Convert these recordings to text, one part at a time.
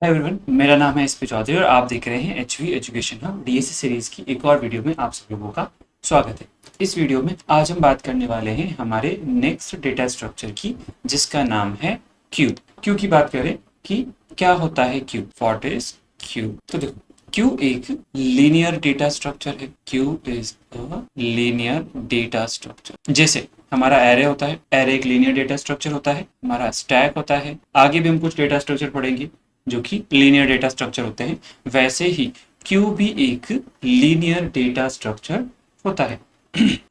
Hi everyone, मेरा नाम है एसपी चौधरी और आप देख रहे हैं HV education hub DSC series की एक और वीडियो में आप सब लोगों का स्वागत है। इस वीडियो में आज हम बात करने वाले हैं हमारे नेक्स्ट डेटा स्ट्रक्चर की, जिसका नाम है क्यू। क्यू की बात करें कि क्या होता है क्यू, व्हाट इज क्यू। तो देखो, क्यू एक लीनियर डेटा स्ट्रक्चर है। Q is a linear data structure. जैसे हमारा एरे होता है, एरे एक लीनियर डेटा स्ट्रक्चर होता है। हमारा स्टैक होता है, आगे भी हम कुछ डेटा स्ट्रक्चर पढ़ेंगे जो कि लीनियर डेटा स्ट्रक्चर होते हैं। वैसे ही क्यू भी एक लीनियर डेटा स्ट्रक्चर होता है।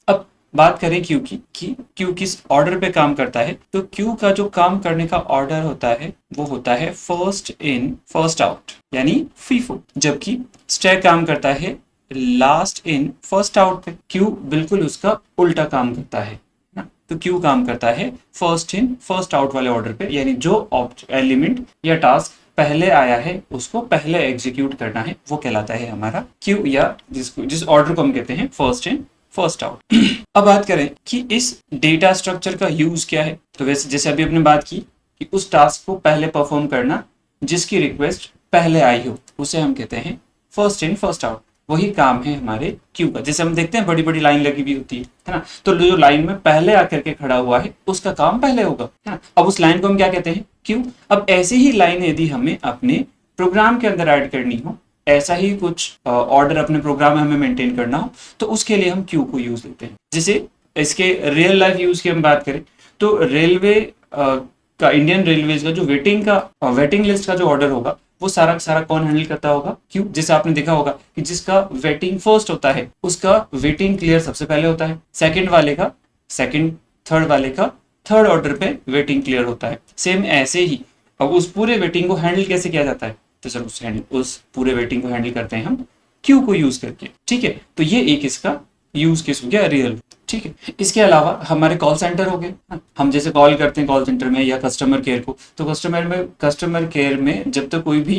अब बात करें क्यू की कि क्यू किस ऑर्डर पे काम करता है, तो क्यू का जो काम करने का ऑर्डर होता है वो होता है फर्स्ट इन फर्स्ट आउट, यानी फीफो। जबकि स्टैक काम करता है लास्ट इन फर्स्ट आउट पे। क्यू बिल्कुल उसका उल्टा काम करता है ना। तो क्यू काम करता है फर्स्ट इन फर्स्ट आउट वाले ऑर्डर पे, यानी जो एलिमेंट या टास्क पहले आया है उसको पहले एग्जीक्यूट करना है, वो कहलाता है हमारा क्यू, या जिस ऑर्डर को हम कहते हैं फर्स्ट इन फर्स्ट आउट। अब बात करें कि इस डेटा स्ट्रक्चर का यूज क्या है, तो वैसे जैसे अभी अपने बात की कि उस टास्क को पहले परफॉर्म करना जिसकी रिक्वेस्ट पहले आई हो, उसे हम कहते हैं फर्स्ट इन फर्स्ट आउट। वही काम है हमारे क्यू का। जैसे हम देखते हैं बड़ी बड़ी लाइन लगी हुई होती है ना, तो जो लाइन में पहले आकर के खड़ा हुआ है उसका काम पहले होगा, है ना। अब उस लाइन को हम क्या कहते हैं, क्यू। अब ऐसी ही लाइन यदि हमें अपने प्रोग्राम के अंदर ऐड करनी हो, ऐसा ही कुछ ऑर्डर अपने प्रोग्राम में हमें मेंटेन करना हो, तो उसके लिए हम क्यू को यूज लेते हैं। जैसे इसके रियल लाइफ यूज की हम बात करें तो रेलवे का, इंडियन रेलवेज का जो वेटिंग लिस्ट का जो ऑर्डर होगा वो सारा का सारा कौन हैंडल करता होगा, क्यों। जैसे आपने देखा होगा कि जिसका वेटिंग फर्स्ट होता है उसका वेटिंग क्लियर सबसे पहले होता है, सेकंड वाले का सेकंड, थर्ड वाले का थर्ड ऑर्डर पे वेटिंग क्लियर होता है। सेम ऐसे ही अब उस पूरे वेटिंग को हैंडल कैसे किया जाता है, तो चलो उस पूरे वेटिंग को हैंडल करते हैं हम क्यू को यूज करके, ठीक है। तो ये एक इसका यूज केस हो गया रियल, ठीक है। इसके अलावा हमारे कॉल सेंटर हो गए। हम जैसे कॉल करते हैं कॉल सेंटर में या कस्टमर केयर को, तो कस्टमर केयर में जब तक कोई भी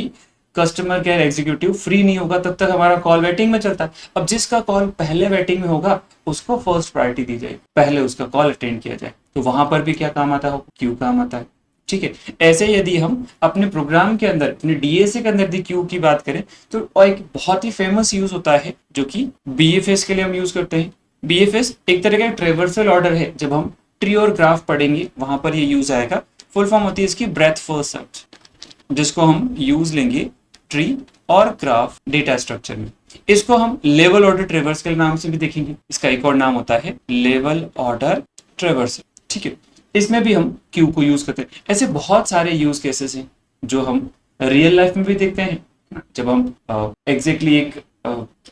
कस्टमर केयर एग्जीक्यूटिव फ्री नहीं होगा तब तक हमारा कॉल वेटिंग में चलता है। अब जिसका कॉल पहले वेटिंग में होगा उसको फर्स्ट प्रायोरिटी दी जाए, पहले उसका कॉल अटेंड किया जाए। तो वहां पर भी क्या काम आता है, क्यू काम आता है, ठीक है। ऐसे यदि हम अपने प्रोग्राम के अंदर, अपने डीएसए के अंदर क्यू की बात करें तो एक बहुत ही फेमस यूज होता है जो कि बीएफएस के लिए हम यूज करते हैं। बीएफएस एक तरह का ट्रेवर्सल ऑर्डर है। जब हम ट्री और ग्राफ पढ़ेंगे वहां पर ये यूज आएगा। फुल फॉर्म होती है इसकी ब्रेथ फर्स्ट सर्च, जिसको हम यूज लेंगे ट्री और ग्राफ डेटा स्ट्रक्चर में। इसको हम लेवल ऑर्डर ट्रेवर्सल नाम से भी देखेंगे। इसका एक और नाम होता है लेवल ऑर्डर ट्रेवर्सल, ठीक है। इसमें भी हम क्यू को यूज करते हैं। ऐसे बहुत सारे यूज केसेस हैं जो हम रियल लाइफ में भी देखते हैं। जब हम एग्जैक्टली एक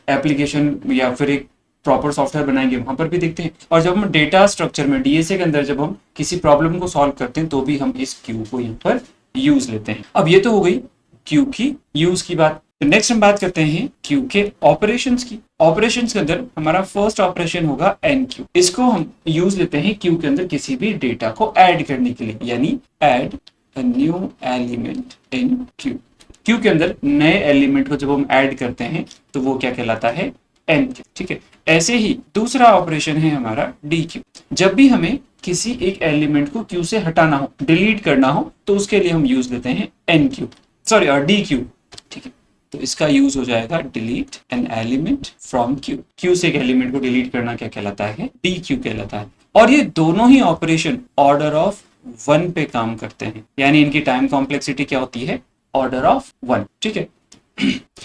एप्लीकेशन या फिर एक प्रॉपर सॉफ्टवेयर बनाएंगे वहां पर भी देखते हैं। और जब हम डेटा स्ट्रक्चर में डीएसए के अंदर जब हम किसी प्रॉब्लम को सॉल्व करते हैं तो भी हम इस क्यू को यहाँ पर यूज लेते हैं। अब ये तो हो गई क्यू की यूज की बात। तो नेक्स्ट हम बात करते हैं क्यू के ऑपरेशंस की। ऑपरेशंस के अंदर हमारा फर्स्ट ऑपरेशन होगा एन क्यू। इसको हम यूज लेते हैं क्यू के अंदर किसी भी डेटा को ऐड करने के लिए, यानी add a new element in Q. Q के अंदर नए एलिमेंट को जब हम ऐड करते हैं तो वो क्या कहलाता है, एन क्यू, ठीक है। ऐसे ही दूसरा ऑपरेशन है हमारा डी क्यू। जब भी हमें किसी एक एलिमेंट को क्यू से हटाना हो, डिलीट करना हो, तो उसके लिए हम यूज लेते हैं enqueue, sorry dequeue, ठीक है। तो इसका यूज हो जाएगा delete an element from queue. Queue से एक एलिमेंट को डिलीट करना क्या कहलाता है, डी क्यू कहलाता है। और ये दोनों ही ऑपरेशन ऑर्डर ऑफ 1 पे काम करते हैं, यानी इनकी टाइम कॉम्प्लेक्सिटी क्या होती है, ऑर्डर ऑफ 1, ठीक है।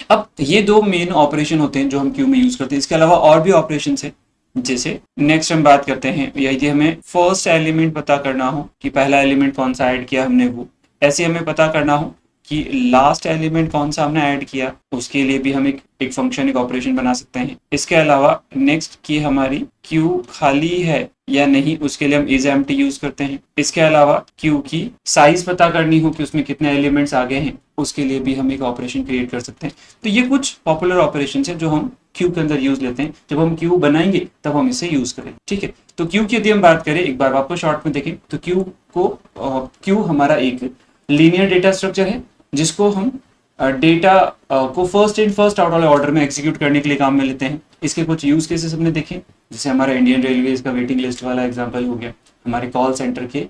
अब ये दो मेन ऑपरेशन होते हैं जो हम क्यू में यूज करते हैं। इसके अलावा और भी ऑपरेशन है। जैसे नेक्स्ट हम बात करते हैं, यदि हमें फर्स्ट एलिमेंट पता करना हो कि पहला एलिमेंट कौन सा ऐड किया हमने, वो ऐसे हमें पता करना हो कि लास्ट एलिमेंट कौन सा हमने ऐड किया, उसके लिए भी हम एक फंक्शन, एक ऑपरेशन बना सकते हैं। इसके अलावा नेक्स्ट की हमारी क्यू खाली है या नहीं, उसके लिए हम इज एम्प्टी यूज करते हैं। इसके अलावा क्यू की साइज पता करनी हो कि उसमें कितने एलिमेंट्स आ गए हैं, उसके लिए भी हम एक ऑपरेशन क्रिएट कर सकते हैं। तो ये कुछ पॉपुलर ऑपरेशन है जो हम क्यू के अंदर यूज लेते हैं। जब हम क्यू बनाएंगे तब हम इसे यूज करें, ठीक है। तो क्यू की यदि हम बात करें, एक बार वापस शॉर्ट में देखें, तो क्यू हमारा एक लीनियर डेटा स्ट्रक्चर है जिसको हम डेटा को फर्स्ट इन फर्स्ट आउट वाले ऑर्डर में एग्जीक्यूट करने के लिए काम में लेते हैं। इसके कुछ यूज केसेस हमने देखे, जैसे हमारा इंडियन रेलवेज का वेटिंग लिस्ट वाला एग्जांपल हो गया। हमारे कॉल सेंटर के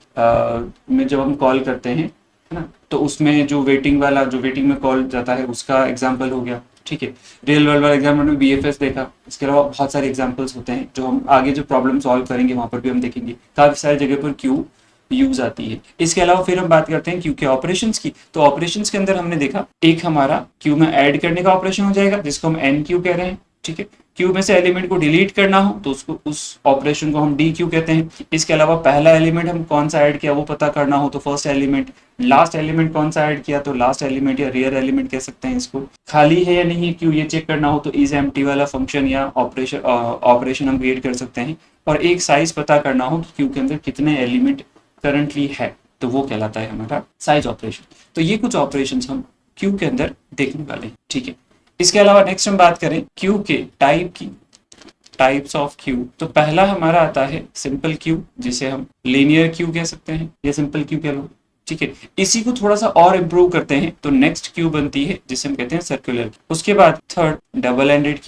में जब हम कॉल करते हैं है ना। तो उसमें जो वेटिंग में कॉल जाता है उसका एग्जाम्पल हो गया, ठीक है। रियल वर्ल्ड वाला एग्जाम्पल में BFS देखा। इसके अलावा बहुत सारे एग्जाम्पल्स होते हैं जो हम आगे जो प्रॉब्लम सॉल्व करेंगे वहां पर भी हम देखेंगे, काफी सारी जगह पर क्यू यूज आती है। इसके अलावा फिर हम बात करते हैं क्यू के ऑपरेशंस की। तो ऑपरेशंस के अंदर हमने देखा एक हमारा क्यू में ऐड करने का ऑपरेशन हो जाएगा जिसको हम एन क्यू कह रहे हैं, ठीक है। क्यू में से एलिमेंट को डिलीट करना हो तो उसको उस ऑपरेशन को हम डी क्यू कहते हैं। इसके अलावा पहला एलिमेंट हम कौन सा ऐड किया वो पता करना हो तो फर्स्ट एलिमेंट, लास्ट एलिमेंट कौन सा ऐड किया तो लास्ट एलिमेंट या रियर एलिमेंट कह सकते हैं इसको। खाली है या नहीं है क्यू ये चेक करना हो तो इज एम्प्टी वाला फंक्शन या ऑपरेशन हम क्रिएट कर सकते हैं। और एक साइज पता करना हो कि क्यू के अंदर कितने एलिमेंट करंटली है तो वो कहलाता है हमारा साइज ऑपरेशन। तो ये कुछ ऑपरेशंस हम क्यू के अंदर देखने वाले हैं, ठीक है। इसके अलावा नेक्स्ट हम बात करें क्यू के टाइप की, टाइप्स ऑफ क्यू। तो पहला हमारा आता है सिंपल क्यू जिसे हम लीनियर क्यू कह सकते हैं या सिंपल क्यू कह लो, ठीक है। इसी को थोड़ा सा और इम्प्रूव करते हैं तो नेक्स्ट क्यू बनती है जिसे हम कहते हैं सर्कुलर। उसके बाद third double ended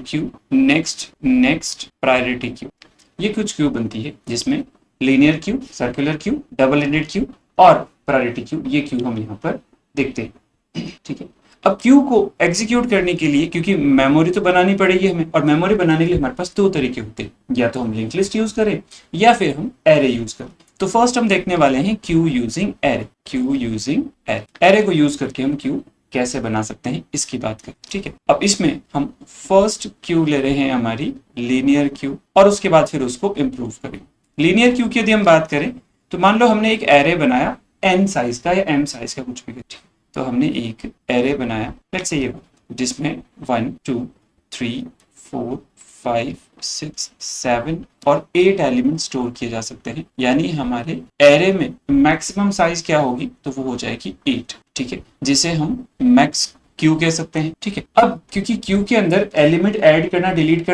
queue, next priority queue. ये कुछ क्यू बनती है जिसमें linear Q, circular queue, double ended queue और प्रायोरिटी क्यू, ये क्यू हम यहाँ पर देखते हैं, ठीक है। अब क्यू को एग्जीक्यूट करने के लिए क्योंकि मेमोरी तो बनानी पड़ेगी हमें, और मेमोरी बनाने के लिए हमारे पास दो तरीके होते हैं, या तो हम लिंक लिस्ट यूज करें या फिर हम एरे यूज करें। तो फर्स्ट हम देखने वाले हैं क्यू यूजिंग एरे। एरे को यूज करके हम क्यू कैसे बना सकते हैं इसकी बात करें, ठीक है। अब इसमें हम फर्स्ट क्यू ले रहे हैं हमारी लीनियर क्यू और उसके बाद फिर उसको इंप्रूव करेंगे। लीनियर क्यू की यदि हम बात करें तो मान लो हमने एक एरे बनाया n साइज का या m साइज का कुछ भी, तो हमने एक एरे बनाया लेट्स से ये जिसमें 1 2 3 4 5 6 7 और 8 एलिमेंट स्टोर किए जा सकते हैं। यानी हमारे एरे में मैक्सिमम साइज क्या होगी तो वो हो जाएगी 8, ठीक है, जिसे हम मैक्स क्यू कह सकते हैं, ठीक है। अब क्योंकि क्यू के अंदर एलिमेंट ऐड करना डिलीट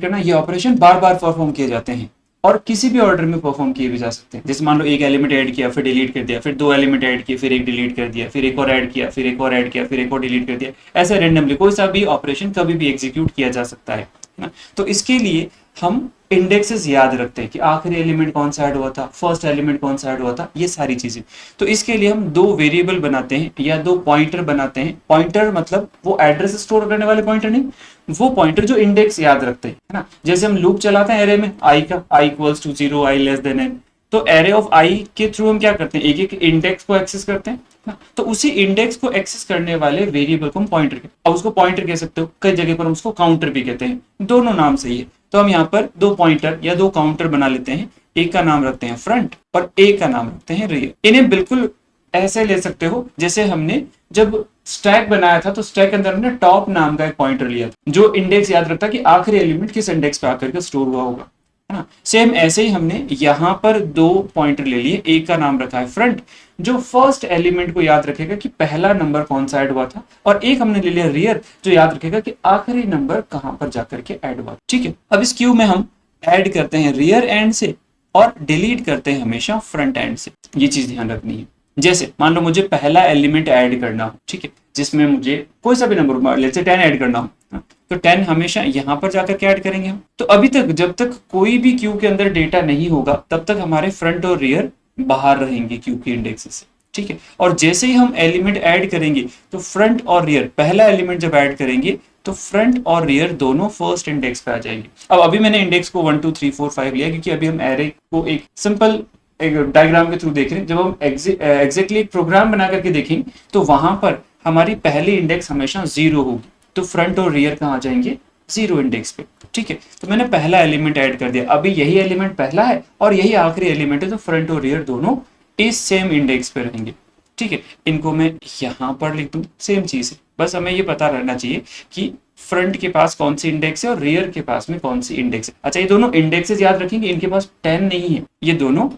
करना ये ऑपरेशन बार बार परफॉर्म किए जाते हैं और किसी भी ऑर्डर में परफॉर्म किए भी जा सकते हैं। जैसे मान लो एक एलिमेंट ऐड किया फिर डिलीट कर दिया, फिर दो एलिमेंट ऐड किए फिर एक डिलीट कर दिया, फिर एक और ऐड किया फिर एक और ऐड किया फिर एक और डिलीट कर दिया, ऐसे रेंडमली कोई सा भी ऑपरेशन कभी भी एग्जीक्यूट किया जा सकता है ना। तो इसके लिए हम इंडेक्सेस याद रखते हैं कि आखिरी एलिमेंट कौन सा ऐड हुआ था, फर्स्ट एलिमेंट कौन सा ऐड हुआ था, ये सारी चीजें। तो इसके लिए हम दो वेरिएबल बनाते हैं या दो पॉइंटर बनाते हैं। पॉइंटर मतलब वो एड्रेस स्टोर करने वाले पॉइंटर नहीं, वो पॉइंटर जो इंडेक्स याद रखते हैं, है ना। जैसे हम लूप चलाते हैं एरे में आई का, i equals to 0, i less than n, तो एरे ऑफ i के थ्रू हम क्या करते हैं एक एक इंडेक्स को एक्सेस करते हैं ना। तो उसी इंडेक्स को एक्सेस करने वाले वेरिएबल को हम पॉइंटर कहते हैं। अब उसको पॉइंटर कह सकते हो, कई जगह पर हम उसको काउंटर भी कहते हैं, दोनों नाम सही है। तो हम यहाँ पर दो पॉइंटर या दो काउंटर बना लेते हैं, एक का नाम रखते हैं फ्रंट और एक का नाम रखते हैं रियर। इन्हें बिल्कुल ऐसे ले सकते हो जैसे हमने जब स्टैक बनाया था तो स्टैक के अंदर हमने टॉप नाम का एक पॉइंटर लिया था जो इंडेक्स याद रखता कि आखिरी एलिमेंट किस इंडेक्स पे आकर के स्टोर हुआ होगा, है ना। सेम ऐसे ही हमने यहाँ पर दो पॉइंटर ले लिए, एक का नाम रखा है फ्रंट जो फर्स्ट एलिमेंट को याद रखेगा कि पहला नंबर कौन सा ऐड हुआ था, और एक हमने ले लिया रियर जो याद रखेगा कि आखिरी नंबर कहां पर जाकर के ऐड हुआ, ठीक है। अब इस क्यू में हम ऐड करते हैं रियर एंड से और डिलीट करते हैं हमेशा फ्रंट एंड से, ये चीज ध्यान रखनी है। जैसे मान लो मुझे पहला एलिमेंट ऐड करना हो, ठीक है, जिसमें मुझे कोई सा भी नंबर लेट्स से 10 ऐड करना हो, तो 10 हमेशा यहां पर जाकर के ऐड करेंगे हम। तो अभी तक जब तक कोई भी क्यू के अंदर डेटा नहीं होगा तब तक हमारे फ्रंट और रियर बाहर रहेंगे क्यू के इंडेक्स से, ठीक है। और जैसे ही हम एलिमेंट ऐड करेंगे तो फ्रंट और रियर, पहला एलिमेंट जब ऐड करेंगे तो फ्रंट और रियर दोनों फर्स्ट इंडेक्स पे आ जाएंगे। अब अभी मैंने इंडेक्स को 1 2 3 4 5 लिया क्योंकि अभी हम एरे को एक सिंपल एक डायग्राम के थ्रू देख रहे हैं। जब हम एग्जैक्टली एक प्रोग्राम बना करके देखेंगे तो वहां पर हमारी पहली इंडेक्स हमेशा 0 होगी, तो फ्रंट और रियर कहाँ जाएंगे 0 इंडेक्स पे, ठीक है। तो मैंने पहला एलिमेंट ऐड कर दिया, अभी यही एलिमेंट पहला है और यही आखिरी एलिमेंट है, तो फ्रंट और रियर दोनों इस सेम इंडेक्स पे रहेंगे, ठीक है। इनको मैं यहाँ पर लिख दूं, सेम चीज है, बस हमें ये पता रहना चाहिए कि फ्रंट के पास कौन सी इंडेक्स है और रियर के पास में कौन सी इंडेक्स है। अच्छा, ये दोनों इंडेक्सेस याद रखेंगे, इनके पास 10 नहीं है, ये दोनों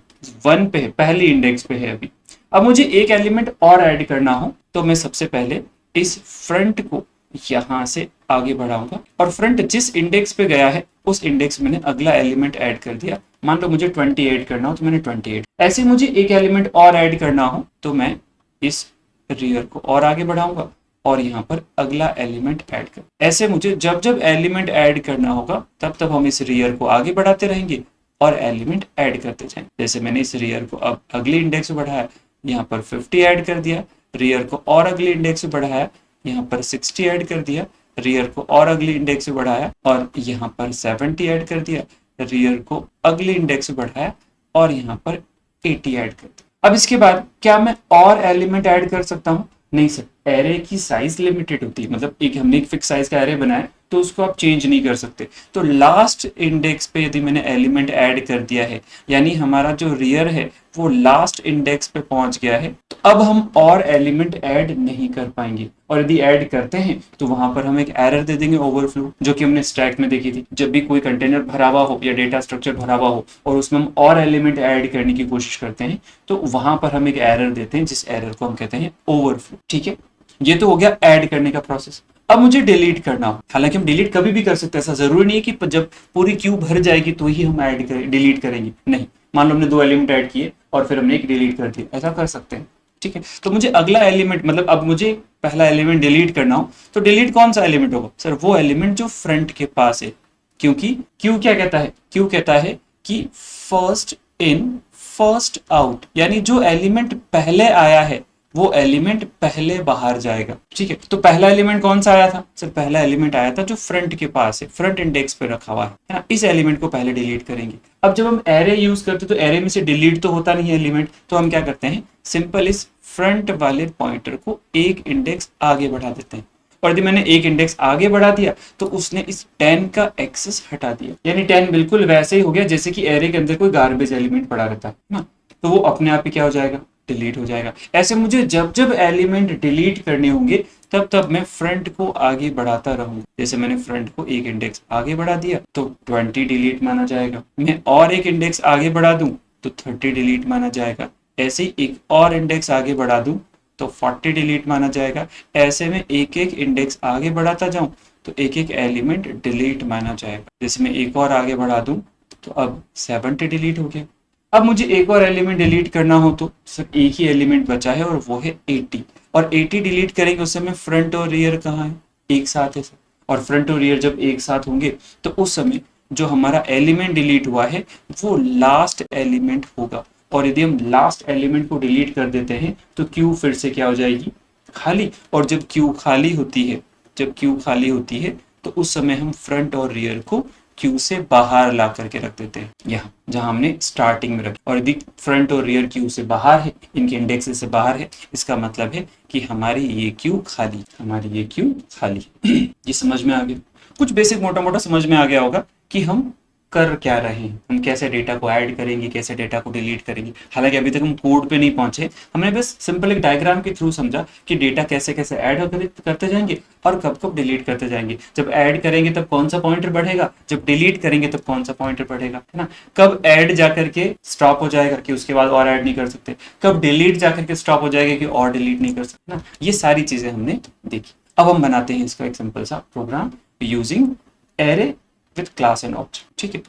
1 पे है, पहली इंडेक्स पे है अभी। अब मुझे एक एलिमेंट और ऐड करना हो तो मैं सबसे पहले इस फ्रंट को यहां से आगे बढ़ाऊंगा और फ्रंट जिस इंडेक्स पे गया है उस इंडेक्स में मैंने अगला एलिमेंट ऐड कर दिया। मान लो मुझे 20 ऐड करना हो तो मैंने 28, ऐसे मुझे एक एलिमेंट और ऐड करना हो तो मैं इस रियर को और आगे बढ़ाऊंगा और यहाँ पर अगला एलिमेंट ऐड कर, ऐसे मुझे जब जब एलिमेंट ऐड करना होगा तब तब हम इस रियर को आगे बढ़ाते रहेंगे और एलिमेंट ऐड करते जाएं। जैसे मैंने इस रियर को अब अगले इंडेक्स पे बढ़ाया, यहाँ पर 50 ऐड कर दिया, रियर को और अगले इंडेक्स पे बढ़ाया, यहाँ पर 60 ऐड कर दिया, रियर को और अगले इंडेक्स पे बढ़ाया और यहाँ पर 70 ऐड कर दिया, रियर को अगले इंडेक्स पे बढ़ाया और यहाँ पर 80 ऐड कर दिया। अब इसके बाद क्या मैं और एलिमेंट ऐड कर सकता हूँ? नहीं सर, एरे की साइज लिमिटेड होती है, मतलब एक हमने एक फिक्स साइज का एरे बनाया तो उसको आप चेंज नहीं कर सकते। तो लास्ट इंडेक्स पे यदि मैंने एलिमेंट ऐड कर दिया है, यानी हमारा जो रियर है वो लास्ट इंडेक्स पे पहुंच गया है, तो अब हम और एलिमेंट ऐड नहीं कर पाएंगे। और यदि ऐड करते हैं तो वहां पर हम एक एरर दे देंगे, ओवरफ्लो, जो कि हमने स्टैक में देखी थी। जब भी कोई कंटेनर भरा हुआ हो या डेटा स्ट्रक्चर भरा हुआ हो और उसमें हम और एलिमेंट ऐड करने की कोशिश करते हैं तो वहां पर हम एक एरर देते हैं, जिस एरर को हम कहते हैं ओवरफ्लो। ठीक है, ये तो हो गया ऐड करने का प्रोसेस। अब मुझे डिलीट करना हो, हालांकि हम डिलीट कभी भी कर सकते हैं, ऐसा जरूरी नहीं है कि जब पूरी क्यू भर जाएगी तो ही हम डिलीट करेंगे, नहीं। मान लो हमने 2 एलिमेंट ऐड किए और फिर हमने एक डिलीट कर दिया, ऐसा कर सकते हैं। ठीक है, तो मुझे अगला एलिमेंट, मतलब अब मुझे पहला एलिमेंट डिलीट करना हो तो डिलीट कौन सा एलिमेंट होगा? सर वो एलिमेंट जो फ्रंट के पास है, क्योंकि क्यू क्या कहता है? क्यू कहता है कि फर्स्ट इन फर्स्ट आउट, यानी जो एलिमेंट पहले आया है वो एलिमेंट पहले बाहर जाएगा। ठीक है, तो पहला एलिमेंट कौन सा आया था? सर पहला एलिमेंट आया था जो फ्रंट के पास है, फ्रंट इंडेक्स पे रखा हुआ है ना, इस एलिमेंट को पहले डिलीट करेंगे। अब जब हम एरे यूज करते तो एरे में से डिलीट तो होता नहीं है एलिमेंट, तो हम क्या करते हैं, सिंपल इस फ्रंट वाले पॉइंटर को एक इंडेक्स आगे बढ़ा देते हैं। और यदि मैंने एक इंडेक्स आगे बढ़ा दिया तो उसने इस 10 का एक्सेस हटा दिया, यानी 10 बिल्कुल वैसे ही हो गया जैसे कि एरे के अंदर कोई गार्बेज एलिमेंट पड़ा रहता है ना, तो वो अपने आप ही क्या हो जाएगा, डिलीट हो जाएगा। ऐसे मुझे जब जब एलिमेंट डिलीट करने होंगे तब तब मैं फ्रंट को आगे बढ़ाता रहूंगा। जैसे मैंने फ्रंट को एक इंडेक्स आगे बढ़ा दिया तो 20 डिलीट माना जाएगा, मैं और एक इंडेक्स आगे बढ़ा दूं तो 30 डिलीट माना जाएगा, ऐसे ही एक और इंडेक्स आगे बढ़ा दूं तो 40 डिलीट माना जाएगा। ऐसे में एक एक इंडेक्स आगे बढ़ाता जाऊं तो एक एक एलिमेंट डिलीट माना जाएगा। जैसे मैं एक और आगे बढ़ा दूं तो अब 70 डिलीट हो गया। अब मुझे एक और एलिमेंट डिलीट करना हो तो सिर्फ एक ही एलिमेंट बचा है और वो है 80, और 80 डिलीट करेंगे उस समय फ्रंट और रियर कहाँ है, एक साथ है सर। और फ्रंट और रियर जब एक साथ होंगे तो उस समय जो हमारा एलिमेंट डिलीट हुआ है वो लास्ट एलिमेंट होगा। और यदि हम लास्ट एलिमेंट को डिलीट कर देते हैं तो क्यू फिर से क्या हो जाएगी, खाली। और जब क्यू खाली होती है, जब क्यू खाली होती है तो उस समय हम फ्रंट और रियर को क्यू से बाहर ला करके रख देते हैं, यहाँ जहां हमने स्टार्टिंग में रखी। और यदि फ्रंट और रियर क्यू से बाहर है, इनके इंडेक्स से बाहर है, इसका मतलब है कि हमारी ये क्यू खाली, हमारी ये क्यू खाली। ये समझ में आ गया? कुछ बेसिक मोटा मोटा समझ में आ गया होगा कि हम कर क्या रहे हैं, हम कैसे डेटा को ऐड करेंगे, कैसे डेटा को डिलीट करेंगे। हालांकि अभी तक हम कोड पे नहीं पहुंचे, हमने बस सिंपल एक डायग्राम के थ्रू समझा कि डेटा कैसे कैसे ऐड करते जाएंगे और कब कब डिलीट करते जाएंगे। जब ऐड करेंगे तब कौन सा पॉइंटर बढ़ेगा, जब डिलीट करेंगे तब कौन सा पॉइंटर बढ़ेगा, है ना। कब ऐड जाकर के स्टॉप हो जाएगा कि उसके बाद और ऐड नहीं कर सकते, कब डिलीट जाकर के स्टॉप हो जाएगा कि और डिलीट नहीं कर सकते ना। ये सारी चीजें हमने देखी। अब हम बनाते हैं इसका एक सिंपल सा program using array with class and object. ठीक है,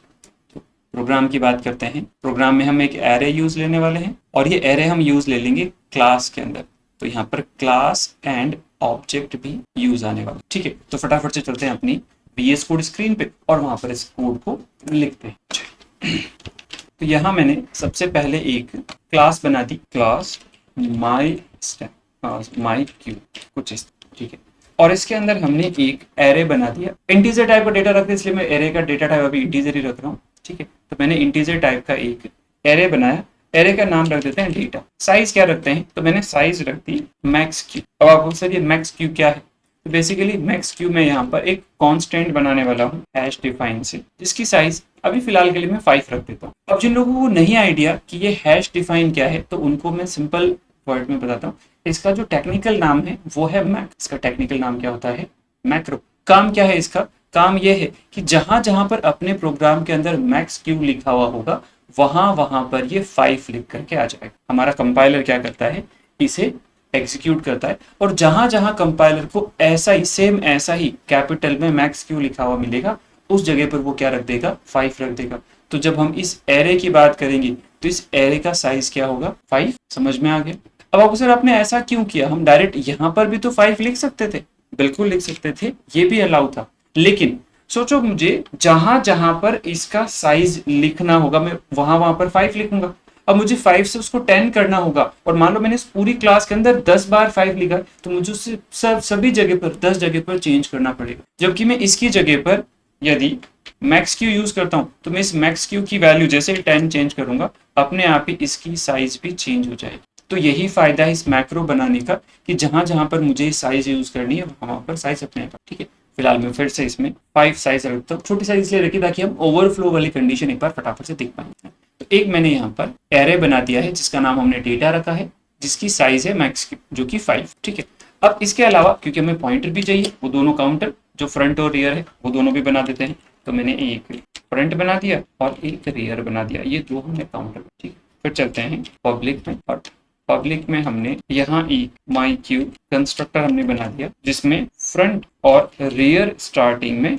तो प्रोग्राम की बात करते हैं। प्रोग्राम में हम एक एरे यूज लेने वाले हैं और ये एरे हम यूज ले लेंगे क्लास के अंदर, तो यहाँ पर क्लास एंड ऑब्जेक्ट भी यूज आने वाला। ठीक है, तो फटाफट से चलते हैं अपनी VS कोड स्क्रीन पे और वहां पर इस कोड को लिखते हैं। तो यहाँ मैंने सबसे पहले एक क्लास बना दी, क्लास माई क्यू, कुछ इस। ठीक है, और इसके अंदर हमने एक एरे बना दिया। इंटीजर टाइप का डेटा रखते हैं इसलिए मैं एरे का डेटा टाइप अभी इंटीजर ही रख रहा हूँ। ठीक है, तो मैंने इंटीजर टाइप का एक एरे बनाया, एरे का नाम रख देते हैं डेटा। साइज क्या रखते हैं, तो मैंने साइज रख दी मैक्स क्यू। अब आपको सर ये मैक्स क्यू क्या है, तो बेसिकली मैक्स क्यू में यहाँ पर एक कांस्टेंट बनाने वाला हूँ हैश डिफाइन से, जिसकी साइज अभी फिलहाल के लिए मैं 5 रख देता हूँ। अब जिन लोगों को नहीं आइडिया कि ये हैश डिफाइन क्या है तो उनको मैं सिंपल वर्ड में बताता हूँ। इसका जो टेक्निकल नाम है वो है मैक। इसका टेक्निकल नाम क्या होता है, मैक्रो। काम क्या है इसका, काम यह है कि जहां जहां पर अपने प्रोग्राम के अंदर मैक्स क्यू लिखा हुआ होगा वहां वहां पर ये 5 लिख करके आ जाएगा। हमारा कंपाइलर क्या करता है, इसे एग्जीक्यूट करता है और जहां जहां कंपाइलर को ऐसा ही सेम ऐसा ही कैपिटल में मैक्स क्यू लिखा हुआ मिलेगा उस जगह पर वो क्या रख देगा, 5 रख देगा। तो जब हम इस एरे की बात करेंगे तो इस एरे का साइज क्या होगा, 5। समझ में आ गया? अब आपको सर आपने ऐसा क्यों किया, हम डायरेक्ट यहाँ पर भी तो 5 लिख सकते थे, बिल्कुल लिख सकते थे, ये भी अलाउ था। लेकिन सोचो मुझे जहां जहां पर इसका साइज लिखना होगा मैं वहां पर 5 लिखूंगा। अब मुझे 5 से उसको 10 करना होगा और मान लो मैंने इस पूरी क्लास के अंदर 10 बार 5 लिखा तो मुझे उससे सभी जगह पर 10 जगह पर चेंज करना पड़ेगा। जबकि मैं इसकी जगह पर यदि मैक्स क्यू यूज करता हूं तो मैं इस मैक्स क्यू की वैल्यू जैसे 10 चेंज करूंगा अपने आप ही इसकी साइज भी चेंज हो जाएगी। तो यही फायदा है इस मैक्रो बनाने का कि जहां जहां पर मुझे साइज यूज करनी है वहां पर साइज अपने आप। ठीक है, फिलहाल मैं फिर से इसमें 5 साइज रखता हूँ। छोटी साइज इसलिए रखी ताकि हम ओवरफ्लो वाली कंडीशन एक बार फटाफट से देख पाए। तो एक मैंने यहाँ पर एरे बना दिया है जिसका नाम हमने डेटा रखा है, जिसकी साइज है मैक्स की जो कि 5। ठीक है, अब इसके अलावा क्योंकि हमें पॉइंटर भी चाहिए, वो दोनों काउंटर जो फ्रंट और रियर है वो दोनों भी बना देते हैं। तो मैंने एक फ्रंट बना दिया और एक रियर बना दिया, ये दो हमने काउंटर। ठीक है, फिर चलते हैं पब्लिक में। और पब्लिक में हमने यहाँ एक माई क्यू कंस्ट्रक्टर हमने बना दिया जिसमें फ्रंट और रियर स्टार्टिंग में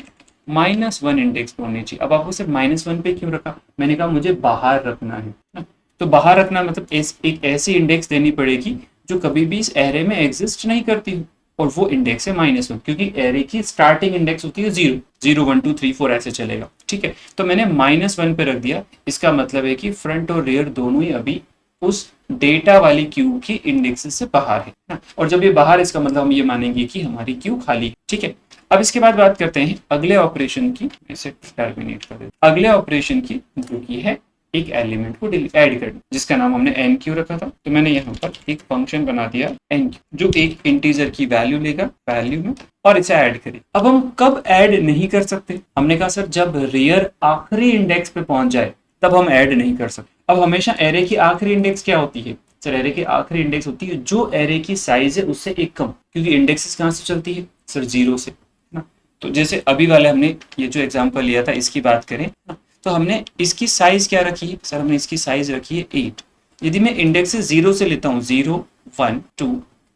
-1 इंडेक्स होनी चाहिए। अब आपको सिर्फ -1 पे क्यों रखा? मैंने कहा मुझे बाहर रखना है ना? तो बाहर रखना मतलब एक ऐसी इंडेक्स देनी पड़ेगी जो कभी भी इस एरे में एग्जिस्ट नहीं करती हो, और वो इंडेक्स है -1, क्योंकि एरे की स्टार्टिंग इंडेक्स होती है 0 0 1 2 3 4 ऐसे चलेगा। ठीक है, तो मैंने -1 पे रख दिया। इसका मतलब है कि फ्रंट और रियर दोनों ही अभी उस डेटा वाली क्यू की इंडेक्स से बाहर है ना? और जब ये बाहर, इसका मतलब हम ये मानेंगे कि हमारी क्यू खाली है। ठीक है, अब इसके बाद बात करते हैं अगले ऑपरेशन की। इसे टर्मिनेट कर देते हैं। अगले ऑपरेशन की जो की है एक एलिमेंट को ऐड करना, जिसका नाम हमने एन क्यू रखा था। तो मैंने यहाँ पर एक फंक्शन बना दिया एन क्यू जो एक इंटीजर की वैल्यू लेगा वैल्यू में और इसे ऐड करे। अब हम कब ऐड नहीं कर सकते? हमने कहा सर जब रियर आखिरी इंडेक्स पे पहुंच जाए तब हम ऐड नहीं कर सकते। अब हमेशा एरे की आखिरी इंडेक्स क्या होती है? सर एरे की आखिरी इंडेक्स होती है जो एरे की साइज है उससे एक कम, क्योंकि इंडेक्सेस कहाँ से चलती है? सर 0 से ना। तो जैसे अभी वाले हमने ये जो एग्जांपल लिया था इसकी बात करें ना, तो हमने इसकी साइज क्या रखी है? सर हमने इसकी साइज रखी है 8। यदि मैं इंडेक्स 0 से लेता हूँ 0 1 2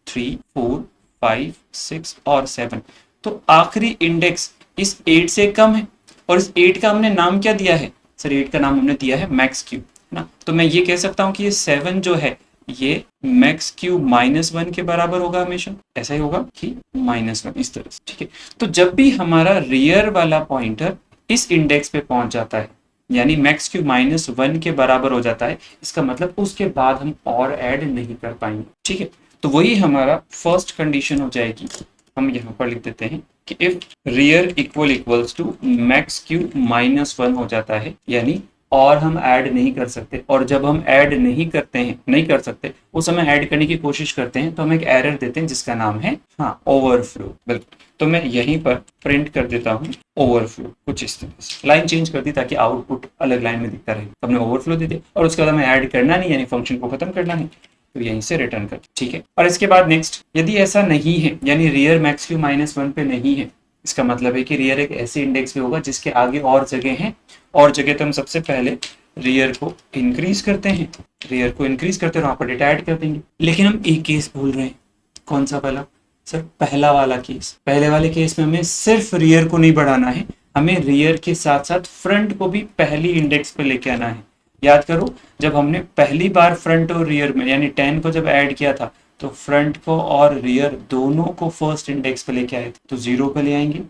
3 4 5 6 और 7, तो आखिरी इंडेक्स इस 8 से कम है। और इस 8 का हमने नाम क्या दिया है? सर 8 का नाम हमने दिया है मैक्स क्यू ना। तो मैं ये कह सकता हूँ कि ये 7 जो है ये मैक्स क्यू -1 के बराबर होगा हमेशा। ऐसा ही होगा कि -1 इस तरह से। ठीक है, तो जब भी हमारा रियर वाला पॉइंटर इस इंडेक्स पे पहुंच जाता है यानी मैक्स क्यू -1 के बराबर हो जाता है, इसका मतलब उसके बाद हम और ऐड नहीं कर पाएंगे। ठीक है, तो वही हमारा फर्स्ट कंडीशन हो जाएगी। हम यहाँ पर लिख देते हैं कि if rear equals to max queue -1 हो जाता है, यानी और हम ऐड नहीं कर सकते। और जब हम ऐड नहीं करते हैं, नहीं कर सकते, उस समय ऐड करने की कोशिश करते हैं तो हम एक एरर देते हैं जिसका नाम है ओवरफ्लो। बिल्कुल, तो मैं यहीं पर प्रिंट कर देता हूँ ओवरफ्लो, कुछ इस तरह से लाइन चेंज कर दी ताकि आउटपुट अलग लाइन में दिखता रहे। तो हमने ओवरफ्लो दे दिया और उसके बाद हमें ऐड करना नहीं, यानी फंक्शन को खत्म करना नहीं, तो यहीं से रिटर्न कर। ठीक है, और इसके बाद नेक्स्ट, यदि ऐसा नहीं है यानी रियर मैक्स क्यू -1 पे नहीं है, इसका मतलब है कि रियर एक ऐसे इंडेक्स पे होगा जिसके आगे और जगह हैं। और जगह तो हम सबसे पहले रियर को इंक्रीज करते हैं, रियर को इंक्रीज करते हैं और वहां पर डेटा ऐड कर देंगे। लेकिन हम एक केस भूल रहे हैं। कौन सा वाला? सर पहला वाला केस। पहले वाले केस में हमें सिर्फ रियर को नहीं बढ़ाना है, हमें रियर के साथ साथ फ्रंट को भी पहली इंडेक्स पे लेके आना है। याद करो, जब हमने पहली बार फ्रंट और रियर में यानी 10 को जब ऐड किया था तो फ्रंट को और रियर दोनों को फर्स्ट इंडेक्स पे लेके आए थे, तो 0 पे ले आएंगे।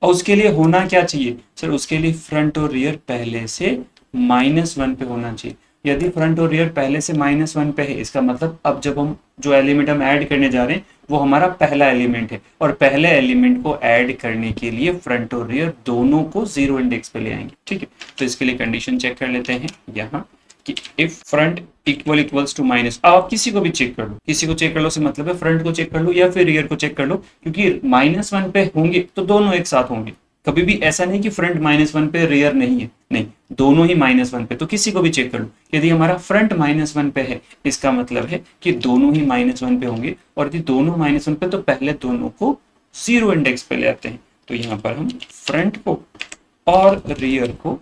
और उसके लिए होना क्या चाहिए? सर उसके लिए फ्रंट और रियर पहले से -1 पे होना चाहिए। यदि फ्रंट और रियर पहले से -1 पे है, इसका मतलब अब जब हम जो एलिमेंट हम ऐड करने जा रहे हैं वो हमारा पहला एलिमेंट है, और पहले एलिमेंट को ऐड करने के लिए फ्रंट और रियर दोनों को 0 इंडेक्स पे ले आएंगे। ठीक है, तो इसके लिए कंडीशन चेक कर लेते हैं यहाँ कि if front equals to minus. अब आप किसी को भी चेक कर लो, किसी को चेक कर लो से मतलब है फ्रंट को चेक कर लो या फिर रियर को चेक कर लो, क्योंकि -1 पे होंगे तो दोनों एक साथ होंगे। कभी भी ऐसा नहीं कि फ्रंट -1 पे रियर नहीं है, नहीं, दोनों ही -1 पे। तो किसी को भी चेक कर लो, यदि हमारा फ्रंट -1 पे है इसका मतलब है कि दोनों ही -1 पे होंगे, और यदि दोनों -1 पे तो पहले दोनों को 0 इंडेक्स पे ले आते हैं। तो यहाँ पर हम फ्रंट को और रियर को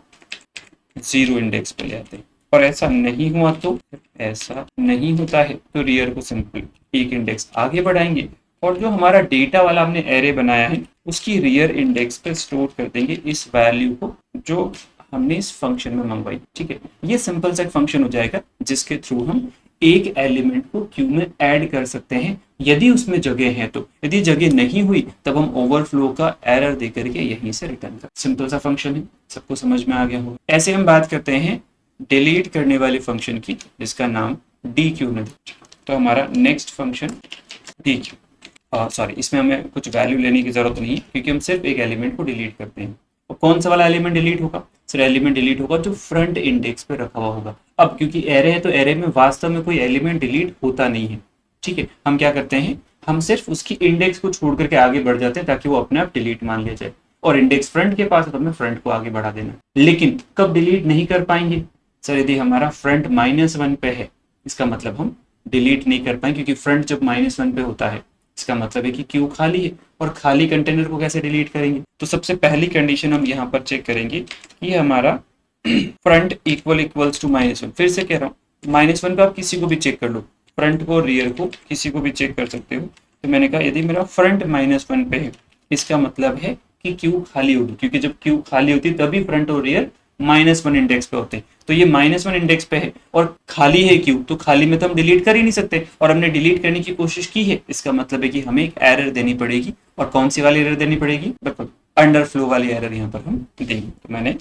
0 इंडेक्स पे ले आते हैं, और ऐसा नहीं हुआ तो, ऐसा नहीं होता है तो रियर को सिंपल एक इंडेक्स आगे बढ़ाएंगे, और जो हमारा डेटा वाला हमने एरे बनाया है उसकी रियर इंडेक्स पे स्टोर कर देंगे इस वैल्यू को जो हमने इस फंक्शन में मंगवाई। ठीक है, ये सिंपल सा फंक्शन हो जाएगा जिसके थ्रू हम एक एलिमेंट को क्यू में ऐड कर सकते हैं यदि उसमें जगह है तो। यदि जगह नहीं हुई तब हम ओवरफ्लो का एरर दे करके यहीं से रिटर्न कर। सिंपल सा फंक्शन है, सबको समझ में आ गया होगा। ऐसे हम बात करते हैं डिलीट करने वाले फंक्शन की, जिसका नाम डी क्यू ने। तो हमारा next function D Q, sorry इसमें हमें कुछ वैल्यू लेने की जरूरत नहीं है क्योंकि हम सिर्फ एक एलिमेंट को डिलीट करते हैं। और कौन सा वाला एलिमेंट डिलीट होगा? सिर्फ एलिमेंट डिलीट होगा जो फ्रंट इंडेक्स पे रखा हुआ होगा। अब क्योंकि एरे है तो एरे में वास्तव में कोई एलिमेंट डिलीट होता नहीं है, ठीक है। हम क्या करते हैं, हम सिर्फ उसकी इंडेक्स को छोड़ करके आगे बढ़ जाते हैं ताकि वो अपने आप डिलीट मान लिया जाए। और इंडेक्स फ्रंट के पास है तो हमें फ्रंट को आगे बढ़ा देना। लेकिन कब डिलीट नहीं कर पाएंगे? सर यदि हमारा फ्रंट -1 पे है, इसका मतलब हम डिलीट नहीं कर पाएंगे क्योंकि फ्रंट जब -1 पे होता है इसका मतलब है कि क्यू खाली है। और खाली कंटेनर को कैसे डिलीट करेंगे? तो सबसे पहली कंडीशन हम यहाँ पर चेक करेंगे कि हमारा फ्रंट इक्वल्स टू -1। फिर से कह रहा हूँ, -1 पे आप किसी को भी चेक कर लो, फ्रंट को रियर को किसी को भी चेक कर सकते हो। तो मैंने कहा यदि मेरा फ्रंट -1 पे है, इसका मतलब है कि क्यू खाली होगी, क्योंकि जब क्यू खाली होती है तभी फ्रंट और रियर -1 इंडेक्स पे होते हैं। तो ये -1 इंडेक्स पे है और खाली है क्यू, तो खाली में तो हम डिलीट कर ही नहीं सकते। और हमने डिलीट करने की कोशिश की है, इसका मतलब है कि हमें एक एरर देनी पड़ेगी। और कौन सी वाली एरर देनी पड़ेगी? बिल्कुल अंडरफ्लो वाली एरर यहाँ पर हम देंगे। तो मैंने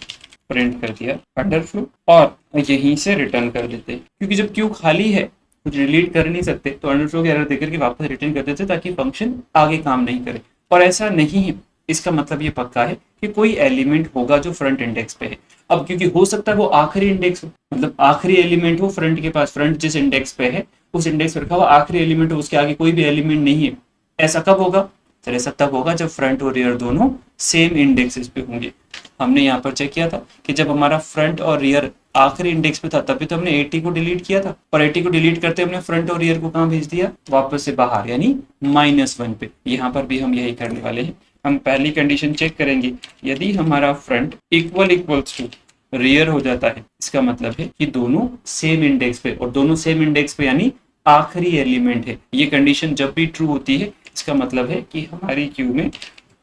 प्रिंट कर दिया अंडरफ्लो और यहीं से रिटर्न कर देते हैं, क्योंकि जब क्यू खाली है कुछ डिलीट कर नहीं सकते तो अंडरफ्लो की एरर देकर के वापस रिटर्न कर देते ताकि फंक्शन आगे काम नहीं करे। और ऐसा नहीं है, इसका मतलब ये पक्का है कि कोई एलिमेंट होगा जो फ्रंट इंडेक्स पे है। अब क्योंकि हो सकता है वो आखिरी इंडेक्स हो, मतलब आखिरी एलिमेंट हो फ्रंट के पास, फ्रंट जिस इंडेक्स पे है उस इंडेक्स पर रखा हुआ आखिरी एलिमेंट हो, उसके आगे कोई भी एलिमेंट नहीं है। ऐसा कब होगा? सर ऐसा तब होगा जब फ्रंट और रियर दोनों सेम इंडेक्सेस पे होंगे। हमने यहाँ पर चेक किया था कि जब हमारा फ्रंट और रियर आखिरी इंडेक्स पे था तभी तो हमने 80 को डिलीट किया था, और 80 को डिलीट करते हमने फ्रंट और रियर को कहाँ भेज दिया? वापस से बाहर, यानी -1 पे। यहाँ पर भी हम यही करने वाले हैं। हम पहली कंडीशन चेक करेंगे, यदि हमारा फ्रंट इक्वल्स टू रियर हो जाता है, इसका मतलब है कि दोनों सेम इंडेक्स पे, और दोनों सेम इंडेक्स पे यानी आखिरी एलिमेंट है। ये कंडीशन जब भी ट्रू होती है इसका मतलब है कि हमारी क्यू में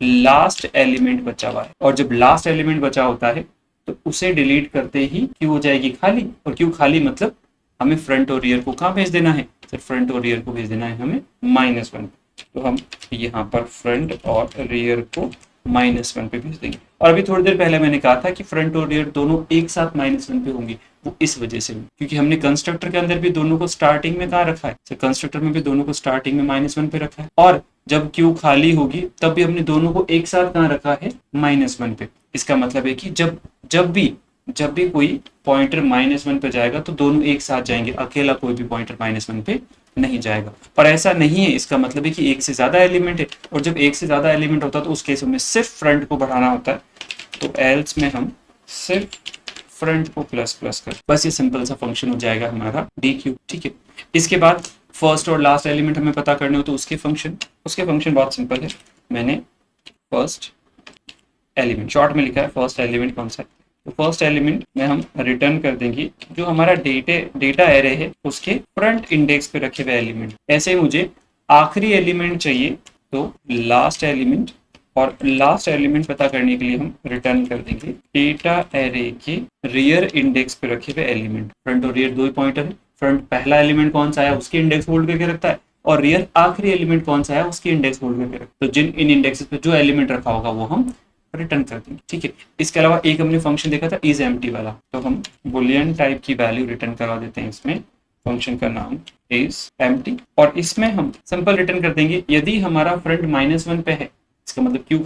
लास्ट एलिमेंट बचा हुआ है। और जब लास्ट एलिमेंट बचा होता है तो उसे डिलीट करते ही क्यू हो जाएगी खाली। और क्यू खाली मतलब हमें फ्रंट और रियर को कहाँ भेज देना है? सर फ्रंट और रियर को भेज देना है हमें -1। तो हम यहाँ पर फ्रंट और रियर को -1 पे भेज देंगे। और अभी थोड़ी देर पहले मैंने कहा था कि फ्रंट और रियर दोनों एक साथ -1 पे होंगी, वो इस वजह से क्योंकि हमने कंस्ट्रक्टर के अंदर भी दोनों को स्टार्टिंग में कहाँ रखा है? तो कंस्ट्रक्टर में भी दोनों को स्टार्टिंग में -1 पे रखा है, और जब क्यू खाली होगी तब भी हमने दोनों को एक साथ कहाँ रखा है? -1 पे। इसका मतलब है कि जब भी कोई पॉइंटर -1 पे जाएगा तो दोनों एक साथ जाएंगे, अकेला कोई भी पॉइंटर -1 पे नहीं जाएगा। पर ऐसा नहीं है, इसका मतलब है कि एक से ज्यादा एलिमेंट है, और जब एक से ज्यादा एलिमेंट होता है तो उस केस में सिर्फ फ्रंट को बढ़ाना होता है। तो एल्स में हम सिर्फ फ्रंट को प्लस कर, बस ये सिंपल सा फंक्शन हो जाएगा हमारा डी क्यू, ठीक है। इसके बाद फर्स्ट और लास्ट एलिमेंट हमें पता करने हो तो उसके फंक्शन बहुत सिंपल है। मैंने फर्स्ट एलिमेंट शॉर्ट में लिखा है, फर्स्ट एलिमेंट कौन सा है? तो फर्स्ट एलिमेंट में हम रिटर्न कर देंगे जो हमारा डेटा एरे है उसके फ्रंट इंडेक्स पे रखे हुए एलिमेंट। ऐसे मुझे आखिरी एलिमेंट चाहिए तो लास्ट एलिमेंट, और लास्ट एलिमेंट पता करने के लिए हम रिटर्न कर देंगे डेटा एरे के रियर इंडेक्स पे रखे हुए एलिमेंट। फ्रंट और रियर दो ही पॉइंटर है, फ्रंट पहला एलिमेंट कौन सा है उसकी इंडेक्स होल्ड करके रखता है, और रियर आखिरी एलिमेंट कौन सा है उसकी इंडेक्स होल्ड करके रखता है। तो जिन इन इंडेक्सेस पे जो एलिमेंट रखा होगा वो हम रिटर्न कर देंगे, ठीक है। इसके अलावा एक हमने फंक्शन देखा था इज एम्प्टी वाला, तो हम बुलियन टाइप की वैल्यू रिटर्न करवा देते हैं इसमें। फंक्शन का नाम इज एम्प्टी, और इसमें हम सिंपल रिटर्न कर देंगे यदि हमारा फ्रंट -1 पे है, इसका मतलब क्यू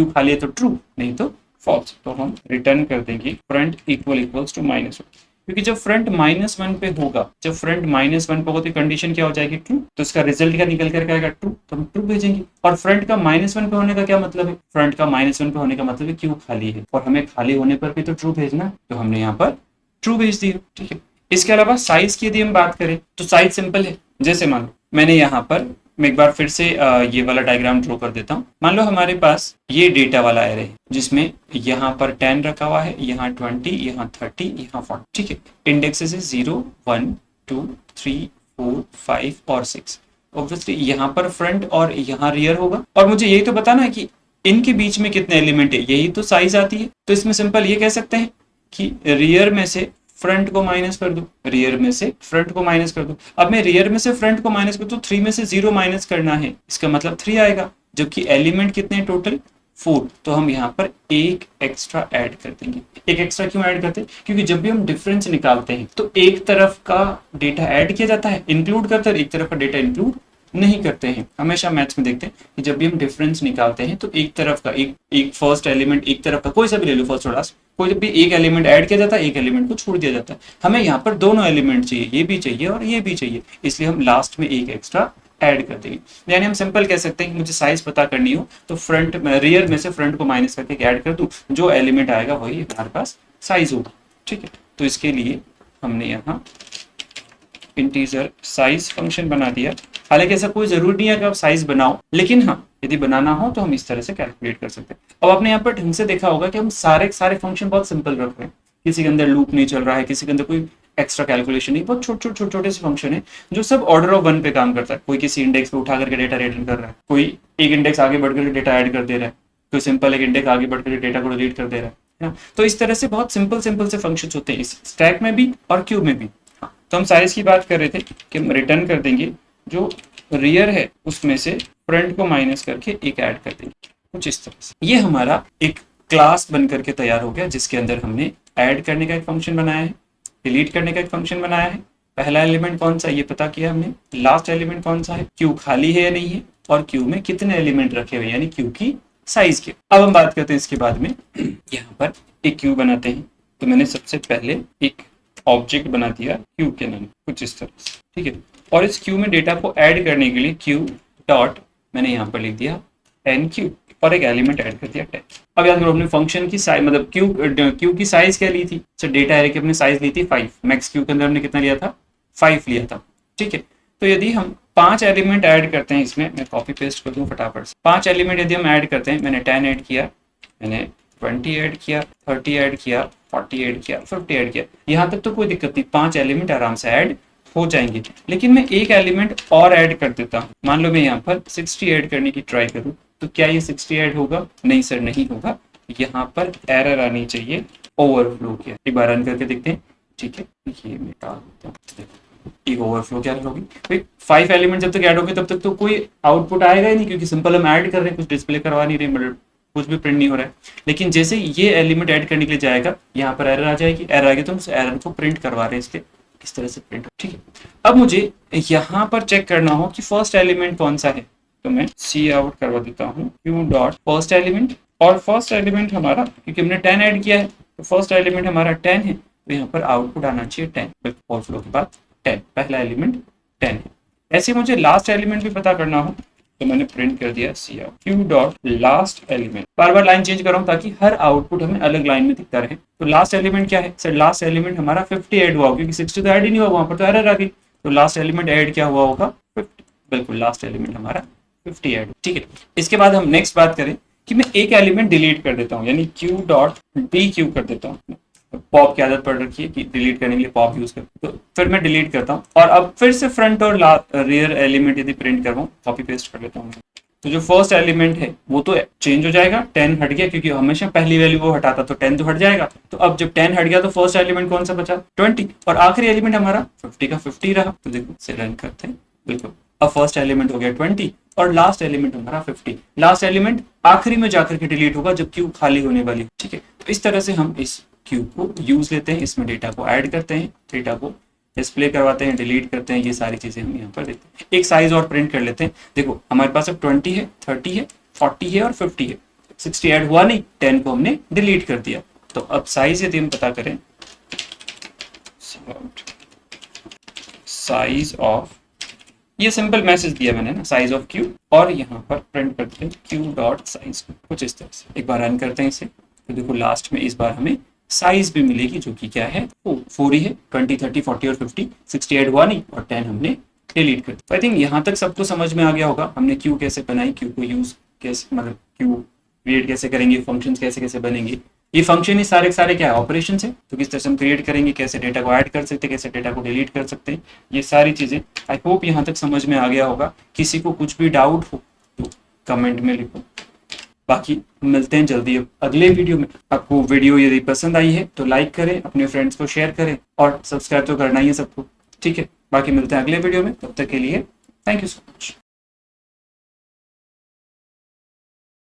खाली है तो ट्रू, नहीं तो फॉल्स। तो हम रिटर्न कर देंगे फ्रंट इक्वल्स टू -1, क्योंकि जब फ्रंट -1 पे होगा, तो कंडीशन क्या हो जाएगी? ट्रू। तो इसका रिजल्ट क्या निकल कर आएगा? ट्रू। तो हम ट्रू भेजेंगे। और फ्रंट का -1 पे होने का क्या मतलब है? फ्रंट का -1 पे होने का मतलब है क्यू खाली है, और हमें खाली होने पर भी तो ट्रू भेजना, तो हमने यहाँ पर ट्रू भेज दिया, ठीक है। इसके अलावा साइज की यदि हम बात करें तो साइज सिंपल है। जैसे मान लो मैंने यहाँ पर, मैं एक बार फिर से ये वाला डायग्राम ड्रॉ कर देता हूँ। मान लो हमारे पास ये डेटा वाला एरे है जिसमें यहाँ पर 10 रखा हुआ है, यहाँ 20, यहाँ 30, यहाँ 40, ठीक है। इंडेक्सेस है 0, 1, 2, 3, 4, 5 और 6। ऑब्वियसली यहाँ पर फ्रंट और यहाँ रियर होगा, और मुझे यही तो बताना है कि इनके बीच में कितने एलिमेंट है, यही तो साइज आती है। तो इसमें सिंपल ये कह सकते हैं कि रियर में से फ्रंट को माइनस कर दो, रियर में से फ्रंट को माइनस कर दो। अब मैं रियर में से फ्रंट को माइनस कर दो, 3 में से 0 माइनस करना है, इसका मतलब 3 आएगा, जबकि एलिमेंट कितने टोटल 4, तो हम यहाँ पर एक एक्स्ट्रा ऐड कर देंगे। एक एक्स्ट्रा क्यों ऐड करते हैं? क्योंकि जब भी हम डिफरेंस निकालते हैं तो एक तरफ का डेटा ऐड किया जाता है, इंक्लूड करते हैं, एक तरफ का डेटा इंक्लूड नहीं करते हैं। हमेशा मैथ्स में देखते हैं कि जब भी हम डिफरेंस निकालते हैं तो एक तरफ का एक फर्स्ट एलिमेंट, एक तरफ का कोई सा भी ले लो, फर्स्ट और लास्ट, कोई भी एक एलिमेंट ऐड किया जाता है, एक एलिमेंट को छोड़ दिया जाता है। हमें यहाँ पर दोनों एलिमेंट चाहिए, ये भी चाहिए और ये भी चाहिए, इसलिए हम लास्ट में एक एक्स्ट्रा ऐड कर देंगे। यानी हम सिंपल कह सकते हैं कि मुझे साइज पता करनी हो तो फ्रंट रियर में से फ्रंट को माइनस करके ऐड कर दूं, जो एलिमेंट आएगा वही हमारे पास साइज होगा। ठीक है, तो इसके लिए हमने यहाँ इंटीजर साइज फंक्शन बना दिया। हालांकि ऐसा कोई जरूरी नहीं है कि आप साइज बनाओ, लेकिन हाँ यदि बनाना हो तो हम इस तरह से कैलकुलेट कर सकते हैं। अब आपने यहाँ पर ढंग से देखा होगा कि हम सारे फंक्शन बहुत सिंपल रख रहे हैं, किसी के अंदर लूप नहीं चल रहा है, किसी के अंदर कोई एक्स्ट्रा कैलकुलेशन नहीं, बहुत छोटे से फंक्शन है जो सब ऑर्डर ऑफ 1 पे काम करता है। कोई किसी इंडेक्स पे उठा करके डेटा रिटर्न कर रहा है, कोई एक इंडेक्स आगे बढ़ करके डेटा ऐड कर दे रहा है, कोई सिंपल एक इंडेक्स आगे बढ़ करके डेटा को डिलीट कर दे रहा है। तो इस तरह से बहुत सिंपल से फंक्शन होते हैं इस स्टैक में भी और क्यूब में भी। तो हम साइज की बात कर रहे थे कि हम रिटर्न कर देंगे जो रियर है उसमें से फ्रंट को माइनस करके एक ऐड कर देंगे, कुछ इस तरह से। ये हमारा एक क्लास बन करके तैयार हो गया, जिसके अंदर हमने ऐड करने का एक फंक्शन बनाया है, डिलीट करने का एक फंक्शन बनाया है, पहला एलिमेंट कौन सा ये पता किया हमने, लास्ट एलिमेंट कौन सा है, क्यू खाली है या नहीं है, और क्यू में कितने एलिमेंट रखे हुए, यानी क्यू की साइज के। अब हम बात करते हैं इसके बाद में, यहाँ पर एक क्यू बनाते हैं। तो मैंने सबसे पहले एक ऑब्जेक्ट बना दिया क्यू के नाम, कुछ इस तरह से। ठीक है, और इस क्यू में डेटा को ऐड करने के लिए क्यू डॉट मैंने यहाँ पर लिख दिया एन क्यू और एक एलिमेंट ऐड कर दिया 10। अब याद करो अपने फंक्शन की साइज, मतलब क्यू की साइज क्या ली थी, तो डेटा एरे की अपने साइज ली थी 5, मैक्स क्यू के अंदर हमने कितना लिया था 5 लिया था। ठीक है, तो यदि हम 5 एलिमेंट ऐड करते हैं इसमें, मैं कॉपी पेस्ट कर दूं फटाफट से, 5 एलिमेंट यदि हम ऐड करते हैं, मैंने 10 ऐड किया, मैंने 20 ऐड किया, 30 ऐड किया, 40 ऐड किया, 50 ऐड किया, यहाँ तक तो कोई दिक्कत नहीं, 5 एलिमेंट आराम से ऐड हो जाएंगे। लेकिन मैं एक एलिमेंट और ऐड कर देता हूँ, मान लो मैं यहाँ पर 60 ऐड करने की ट्राई करूँ, तो क्या ये 60 ऐड होगा? नहीं सर, नहीं होगा। यहाँ पर एरर आनी चाहिए, ओवरफ्लो किया। एक बार रन करके देखते हैं। ठीक है, ये मैं डाल देता हूँ, एक ओवरफ्लो क्या होगी भाई, 5 एलिमेंट जब तक ऐड होंगे तब तक तो कोई आउटपुट आएगा ही नहीं, क्योंकि सिंपल हम ऐड कर रहे हैं, कुछ डिस्प्ले करवा नहीं रहे, मतलब कुछ भी प्रिंट नहीं हो रहा है। लेकिन जैसे ये एलिमेंट ऐड करने के लिए जाएगा, यहाँ पर एरर आ जाएगी, एरर आ गई तो हम उस एरर को प्रिंट करवा रहे हैं, इसलिए किस तरह से प्रिंट हो। ठीक है, अब मुझे यहाँ पर चेक करना हो कि फर्स्ट एलिमेंट कौन सा है, तो मैं सी आउट करवा देता हूँ क्यू डॉट फर्स्ट एलिमेंट, और फर्स्ट एलिमेंट हमारा, क्योंकि हमने 10 ऐड किया है तो फर्स्ट एलिमेंट हमारा 10 है, तो यहाँ पर आउटपुट आना चाहिए 10, ओवरफ्लो के बाद 10, पहला एलिमेंट 10 है। ऐसे मुझे लास्ट एलिमेंट भी पता करना हो, तो मैंने प्रिंट कर दिया C out Q dot last element. बार बार लाइन चेंज कर रहा हूँ ताकि हर आउटपुट हमें अलग लाइन में दिखता रहे। तो लास्ट एलिमेंट क्या है सर? लास्ट एलिमेंट हमारा 50 ऐड हुआ, क्योंकि 60 तो ऐड ही नहीं हुआ, वहां पर तो एरर आ गई। तो लास्ट एलिमेंट ऐड क्या हुआ होगा? 50। बिल्कुल, लास्ट एलिमेंट हमारा 50 ऐड। ठीक है, इसके बाद हम नेक्स्ट बात करें कि मैं एक एलिमेंट डिलीट कर देता हूँ, यानी क्यू डॉट डी क्यू कर देता हूँ। पॉप की आदत पड़ रखी है कि डिलीट करने के लिए पॉप यूज कर, तो फिर मैं डिलीट करता हूँ, और अब फिर से फ्रंट और रियर एलिमेंट यदि प्रिंट करवाऊँ, कॉपी पेस्ट कर लेता हूँ। तो जो फर्स्ट एलिमेंट है वो तो चेंज हो जाएगा, 10 हट गया, क्योंकि हमेशा पहली वैल्यू वो हटाता तो 10 तो हट जाएगा। तो अब जब 10 हट गया तो फर्स्ट एलिमेंट कौन सा बचा? 20, और आखिरी एलिमेंट हमारा 50 का 50 रहा। तो देखो से रन करते हैं, बिल्कुल अब फर्स्ट एलिमेंट हो गया 20 और लास्ट एलिमेंट हमारा 50। लास्ट एलिमेंट आखिरी में जाकर के डिलीट होगा जब क्यू खाली होने वाली। ठीक है, तो इस तरह से हम इस क्यू को यूज लेते हैं, इसमें डेटा को ऐड करते हैं, डेटा को डिस्प्ले करवाते हैं, डिलीट करते हैं, ये सारी चीजें हम यहाँ पर देखते हैं। एक साइज और प्रिंट कर लेते हैं। देखो हमारे पास अब 20 है, 30 है, 40 है और 50 है। 60 ऐड हुआ नहीं, 10 को हमने डिलीट कर दिया। तो अब साइज यदि हम पता करें, साइज ऑफ, ये सिंपल मैसेज दिया मैंने ना, साइज ऑफ क्यू, और यहाँ पर प्रिंट करते हैं क्यू डॉट साइज, कुछ इस तरह से। एक बार रन करते हैं इसे, तो देखो लास्ट में इस बार हमें साइज भी मिलेगी, जो कि क्या है, 4 ही है। 20, 30, 40 और 50, 60 ऐड हुआ नहीं और 10 हमने डिलीट कर दिया। आई थिंक यहाँ तक सबको समझ में आ गया होगा, हमने क्यू कैसे बनाई, क्यू को यूज कैसे, मतलब क्यू क्रिएट कैसे करेंगे, फंक्शंस कैसे कैसे बनेंगे। ये फंक्शन ही सारे सारे क्या है, ऑपरेशंस है। तो किस तरह से हम क्रिएट करेंगे, कैसे डेटा को ऐड कर सकते हैं, कैसे डेटा को डिलीट कर सकते हैं, ये सारी चीजें आई होप यहाँ तक समझ में आ गया होगा। किसी को कुछ भी डाउट हो तो कमेंट में लिखो। बाकी मिलते हैं जल्दी अब अगले वीडियो में। आपको वीडियो यदि पसंद आई है तो लाइक करें, अपने फ्रेंड्स को शेयर करें और सब्सक्राइब तो करना ही है सबको, ठीक है। बाकी मिलते हैं अगले वीडियो में, तब तक के लिए थैंक यू सो मच।